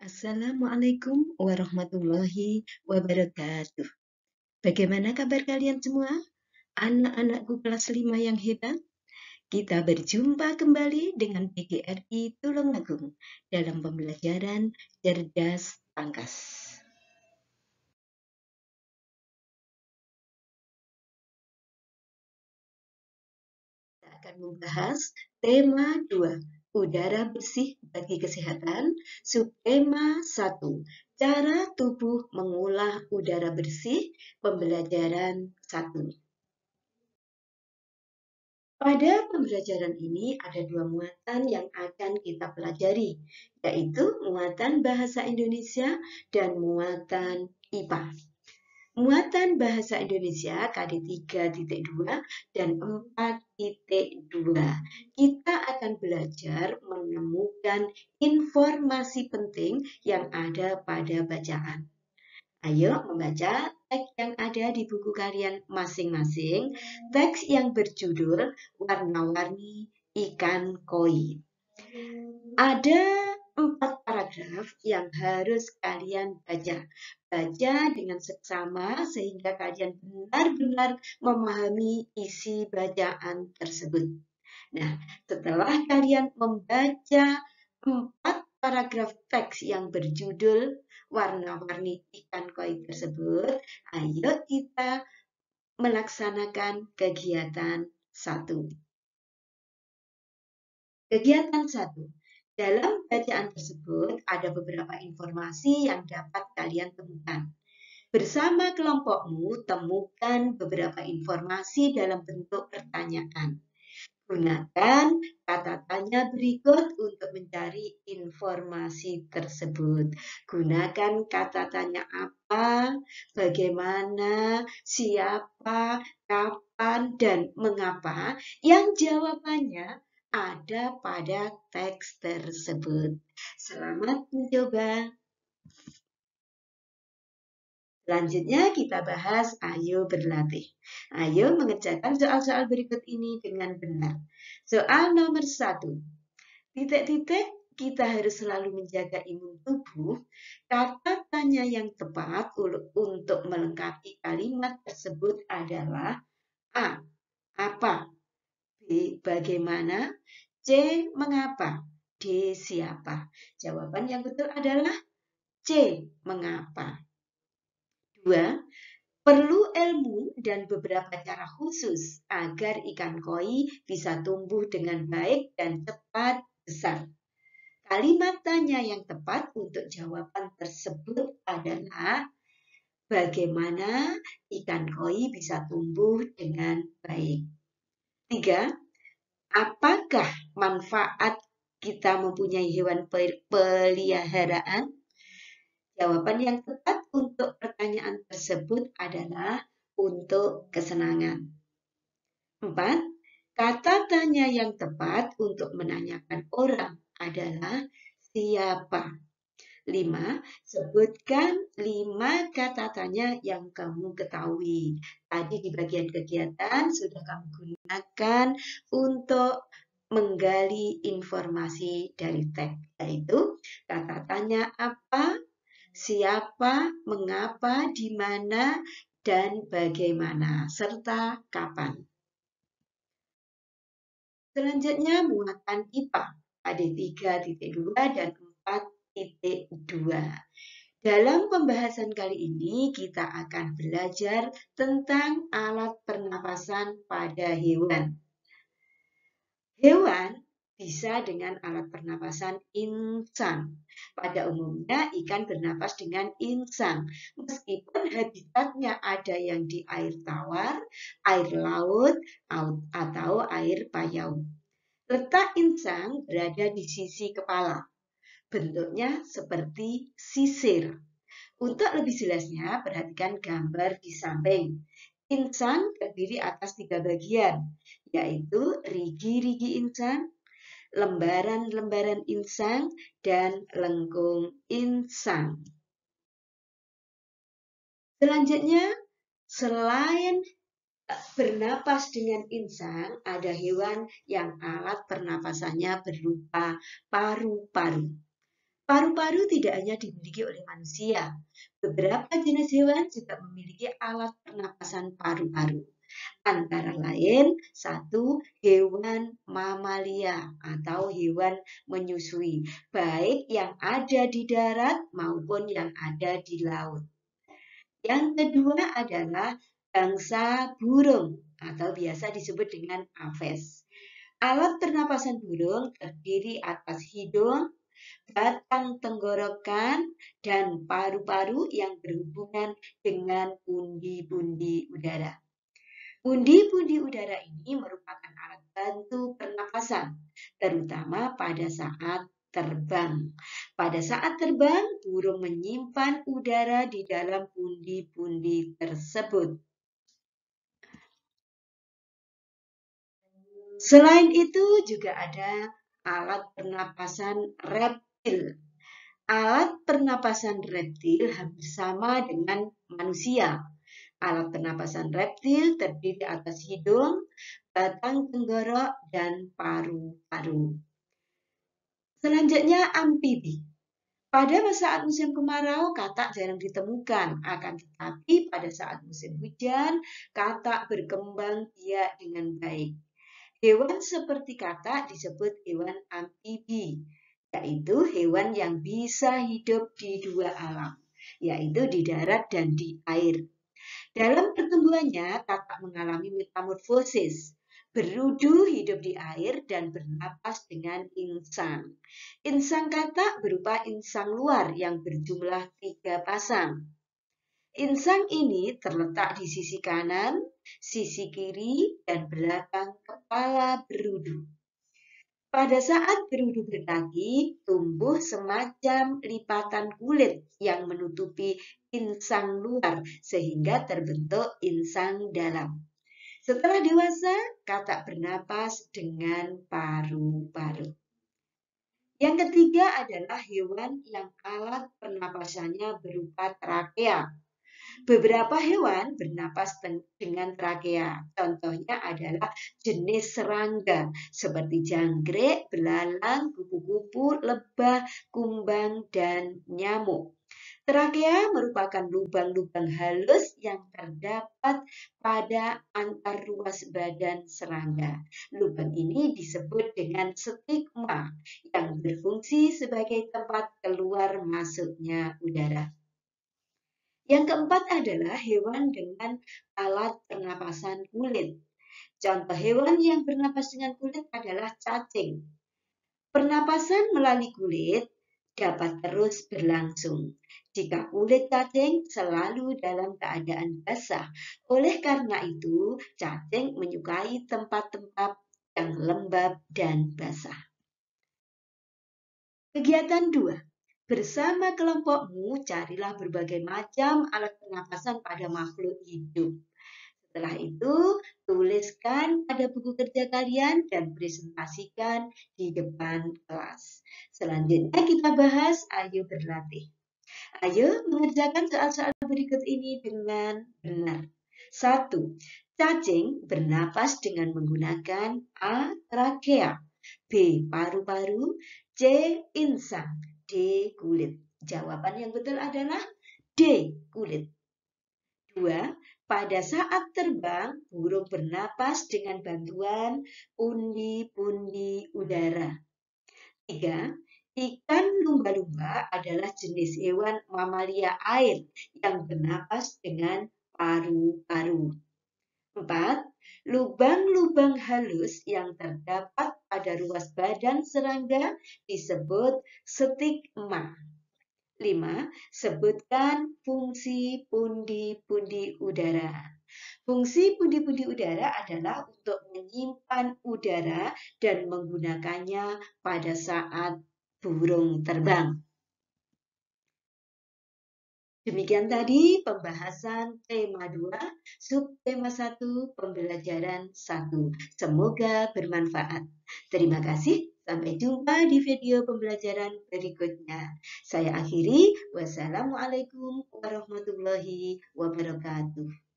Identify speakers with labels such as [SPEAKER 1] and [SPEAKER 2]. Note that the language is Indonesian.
[SPEAKER 1] Assalamualaikum warahmatullahi wabarakatuh. Bagaimana kabar kalian semua? Anak-anakku kelas 5 yang hebat. Kita berjumpa kembali dengan PGRI Tulungagung dalam pembelajaran cerdas pangkas. Kita akan membahas tema 2, udara bersih bagi kesehatan, subtema 1, cara tubuh mengolah udara bersih, pembelajaran 1. Pada pembelajaran ini ada dua muatan yang akan kita pelajari, yaitu muatan bahasa Indonesia dan muatan IPA. Muatan bahasa Indonesia KD 3.2 dan 4.2. Kita akan belajar menemukan informasi penting yang ada pada bacaan. Ayo membaca teks yang ada di buku kalian masing-masing. Teks yang berjudul Warna-warni Ikan Koi. Ada 4 paragraf yang harus kalian baca. Baca dengan seksama sehingga kalian benar-benar memahami isi bacaan tersebut. Nah, setelah kalian membaca 4 paragraf teks yang berjudul warna-warni ikan koi tersebut, ayo kita melaksanakan kegiatan 1. Kegiatan 1. Dalam bacaan tersebut ada beberapa informasi yang dapat kalian temukan. Bersama kelompokmu, temukan beberapa informasi dalam bentuk pertanyaan. Gunakan kata tanya berikut untuk mencari informasi tersebut. Gunakan kata tanya apa, bagaimana, siapa, kapan, dan mengapa yang jawabannya ada pada teks tersebut. Selamat mencoba. Selanjutnya kita bahas ayo berlatih. Ayo mengerjakan soal-soal berikut ini dengan benar. Soal nomor 1. Titik-titik, kita harus selalu menjaga imun tubuh. Kata tanya yang tepat untuk melengkapi kalimat tersebut adalah A. Apa? B. Bagaimana? C. Mengapa? D. Siapa? Jawaban yang betul adalah C. Mengapa? 2. Perlu ilmu dan beberapa cara khusus agar ikan koi bisa tumbuh dengan baik dan cepat besar. Kalimat tanya yang tepat untuk jawaban tersebut adalah bagaimana ikan koi bisa tumbuh dengan baik. 3. Apakah manfaat kita mempunyai hewan peliharaan? Jawaban yang tepat untuk pertanyaan tersebut adalah untuk kesenangan. 4. Kata tanya yang tepat untuk menanyakan orang adalah siapa. 5. Sebutkan 5 kata tanya yang kamu ketahui. Tadi di bagian kegiatan sudah kamu gunakan untuk menggali informasi dari teks, yaitu kata tanya apa, siapa, mengapa, di mana, dan bagaimana, serta kapan. Selanjutnya muatan IPA KD 3.2 dan 4.2. Dalam pembahasan kali ini kita akan belajar tentang alat pernapasan pada hewan. Hewan bisa dengan alat pernapasan insang. Pada umumnya ikan bernapas dengan insang, meskipun habitatnya ada yang di air tawar, air laut, atau air payau. Letak insang berada di sisi kepala. Bentuknya seperti sisir. Untuk lebih jelasnya, perhatikan gambar di samping. Insang terdiri atas 3 bagian, yaitu rigi-rigi insang, lembaran-lembaran insang, dan lengkung insang. Selanjutnya, selain bernapas dengan insang, ada hewan yang alat pernapasannya berupa paru-paru. Paru-paru tidak hanya dimiliki oleh manusia. Beberapa jenis hewan juga memiliki alat pernapasan paru-paru. Antara lain, satu, hewan mamalia atau hewan menyusui, baik yang ada di darat maupun yang ada di laut. Yang kedua adalah bangsa burung atau biasa disebut dengan aves. Alat pernapasan burung terdiri atas hidung, batang tenggorokan, dan paru-paru yang berhubungan dengan pundi-pundi udara. Pundi-pundi udara ini merupakan alat bantu pernapasan, terutama pada saat terbang. Pada saat terbang, burung menyimpan udara di dalam pundi-pundi tersebut. Selain itu juga ada alat pernapasan reptil. Alat pernapasan reptil hampir sama dengan manusia. Alat pernapasan reptil terdiri atas hidung, batang tenggorok, dan paru-paru. Selanjutnya amfibi. Pada saat musim kemarau, katak jarang ditemukan. Akan tetapi pada saat musim hujan, katak berkembang biak dengan baik. Hewan seperti katak disebut hewan amfibi, yaitu hewan yang bisa hidup di dua alam, yaitu di darat dan di air. Dalam pertumbuhannya, katak mengalami metamorfosis, berudu hidup di air dan bernapas dengan insang. Insang katak berupa insang luar yang berjumlah 3 pasang. Insang ini terletak di sisi kanan, sisi kiri, dan belakang kepala berudu. Pada saat berudu berkaki, tumbuh semacam lipatan kulit yang menutupi insang luar sehingga terbentuk insang dalam. Setelah dewasa, katak bernapas dengan paru-paru. Yang ketiga adalah hewan yang alat pernapasannya berupa trakea. Beberapa hewan bernapas dengan trakea. Contohnya adalah jenis serangga seperti jangkrik, belalang, kupu-kupu, lebah, kumbang, dan nyamuk. Trakea merupakan lubang-lubang halus yang terdapat pada antar ruas badan serangga. Lubang ini disebut dengan stigma yang berfungsi sebagai tempat keluar masuknya udara. Yang keempat adalah hewan dengan alat pernapasan kulit. Contoh hewan yang bernapas dengan kulit adalah cacing. Pernapasan melalui kulit dapat terus berlangsung jika kulit cacing selalu dalam keadaan basah. Oleh karena itu, cacing menyukai tempat-tempat yang lembab dan basah. Kegiatan 2. Bersama kelompokmu, carilah berbagai macam alat pernapasan pada makhluk hidup. Setelah itu, tuliskan pada buku kerja kalian dan presentasikan di depan kelas. Selanjutnya kita bahas, ayo berlatih. Ayo mengerjakan soal-soal berikut ini dengan benar. 1. Cacing bernapas dengan menggunakan A. Trakea, B. Paru-paru, C. Insang, D. Kulit. Jawaban yang betul adalah D. Kulit. 2. Pada saat terbang, burung bernapas dengan bantuan pundi-pundi udara. 3. Ikan lumba-lumba adalah jenis hewan mamalia air yang bernapas dengan paru-paru. 4. Lubang-lubang halus yang terdapat pada ruas badan serangga disebut stigma. 5. Sebutkan fungsi pundi-pundi udara. Fungsi pundi-pundi udara adalah untuk menyimpan udara dan menggunakannya pada saat burung terbang. Demikian tadi pembahasan tema 2, subtema 1, pembelajaran 1. Semoga bermanfaat. Terima kasih. Sampai jumpa di video pembelajaran berikutnya. Saya akhiri. Wassalamualaikum warahmatullahi wabarakatuh.